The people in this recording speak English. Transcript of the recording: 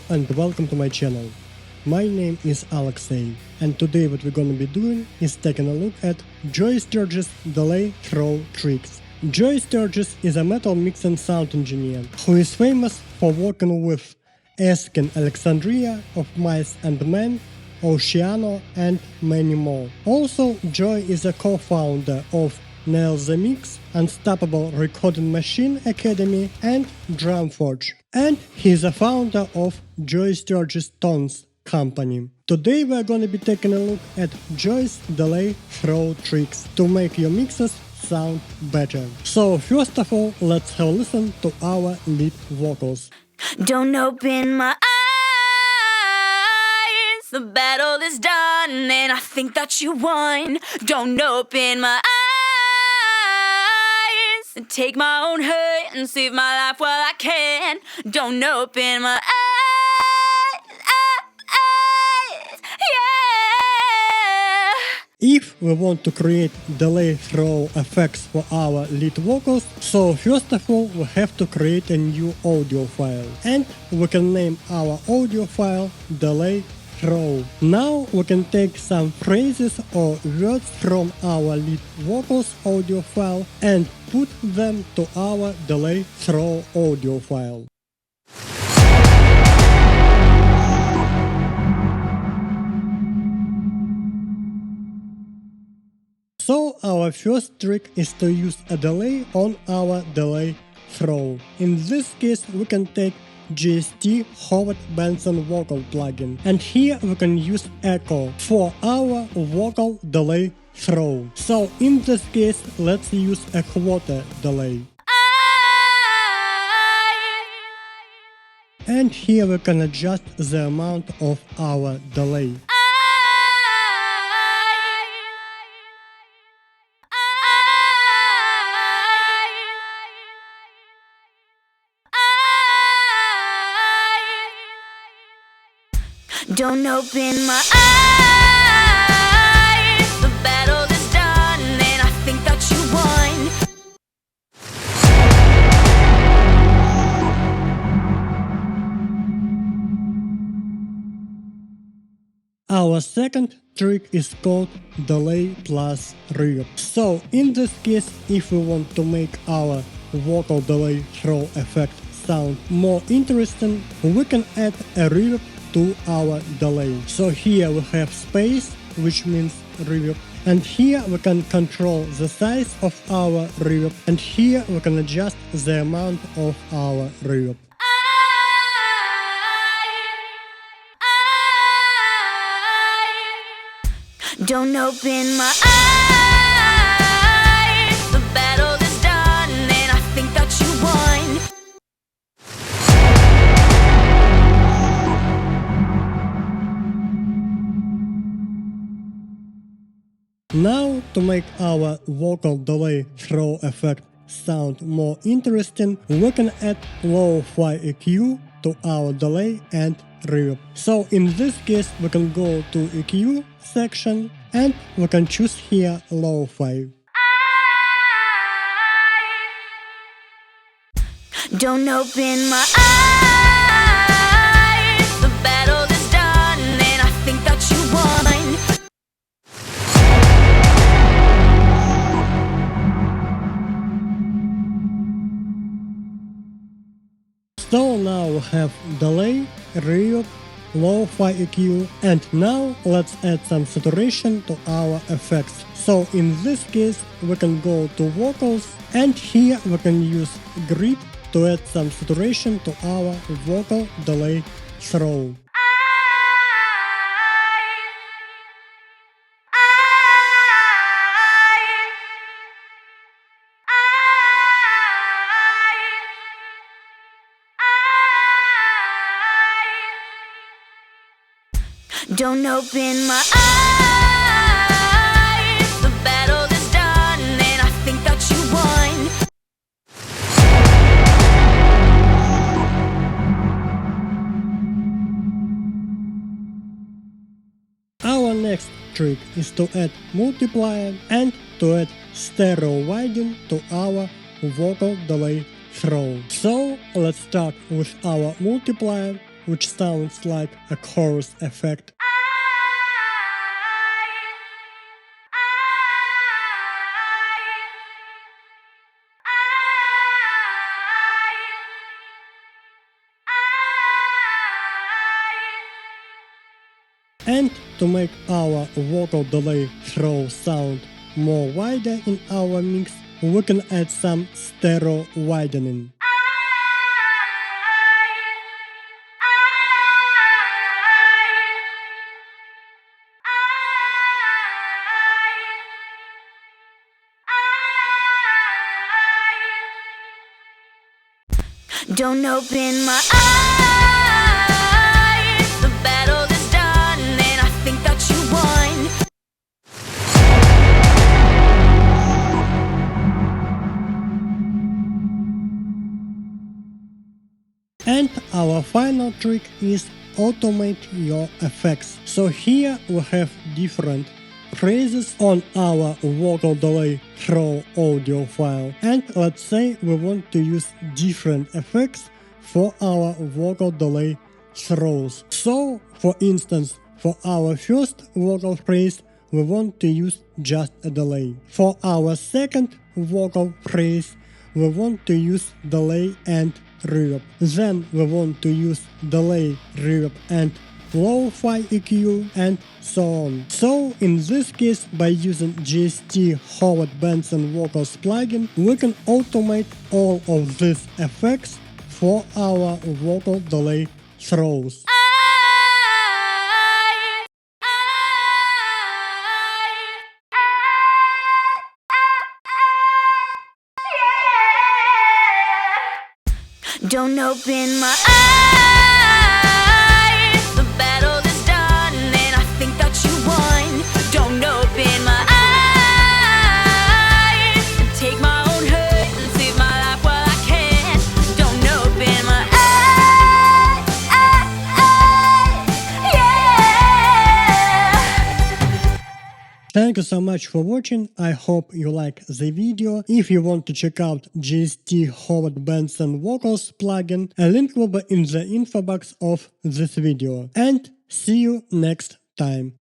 and welcome to my channel. My name is Alexey, and today what we're gonna be doing is taking a look at Joey Sturgis delay throw tricks. Joey Sturgis is a metal mix and sound engineer who is famous for working with Eskin Alexandria of Mice and Men, Oceano and many more. Also, Joey is a co-founder of Nail the Mix, Unstoppable Recording Machine Academy and Drumforge, and he's a founder of Joey Sturgis Tones company. Today we're gonna be taking a look at Joey's delay throw tricks to make your mixes sound better. So first of all, let's have a listen to our lead vocals. Don't open my eyes, the battle is done and I think that you won. Don't open my eyes and take my own hurt and save my life while I can. Don't open my eyes, yeah. If we want to create delay throw effects for our lead vocals, so first of all we have to create a new audio file, and we can name our audio file delay throw. Now we can take some phrases or words from our lead vocals audio file and put them to our delay throw audio file. So our first trick is to use a delay on our delay throw. In this case we can take GST Howard Benson vocal plugin, and here we can use echo for our vocal delay throw. So in this case let's use a quarter delay. And here we can adjust the amount of our delay. Don't open my eyes, the battle is done and I think that you won. Our second trick is called delay plus reverb. So in this case, if we want to make our vocal delay throw effect sound more interesting, we can add a reverb to our delay. So here we have space, which means reverb, and here we can control the size of our reverb, and here we can adjust the amount of our reverb. Don't open my eyes, the battle is done and I think that you won. Now, to make our vocal delay throw effect sound more interesting, we can add lo-fi EQ to our delay and reverb. So in this case we can go to EQ section and we can choose here lo-fi. Don't open my eyes, the battle is done and I think that you won. So now we have delay, reverb, lo-fi EQ, and now let's add some saturation to our effects. So in this case we can go to vocals, and here we can use grid to add some saturation to our vocal delay throw. Don't open my eyes, the battle is done and I think that you won. Our next trick is to add multiplier and to add stereo widening to our vocal delay throw. So let's start with our multiplier. which sounds like a chorus effect. And to make our vocal delay throw sound more wider in our mix, we can add some stereo widening. Don't open my eyes. The battle is done, and I think that you won. And our final trick is automate your effects. So here we have different phrases on our vocal delay throw audio file, and let's say we want to use different effects for our vocal delay throws. So for instance, for our first vocal phrase we want to use just a delay. For our second vocal phrase we want to use delay and reverb. Then we want to use delay, reverb and lo-fi EQ and so on. So in this case, by using GST Howard Benson Vocals plugin, we can automate all of these effects for our vocal delay throws. Don't open my eyes. The battle is done, and I think that you won. Don't open my eyes. Take my own hurt and save my life while I can. Don't open my eyes. Yeah. Thank you so much for watching. I hope you like the video. If you want to check out GST Howard Benson Vocals plugin, a link will be in the info box of this video. And see you next time.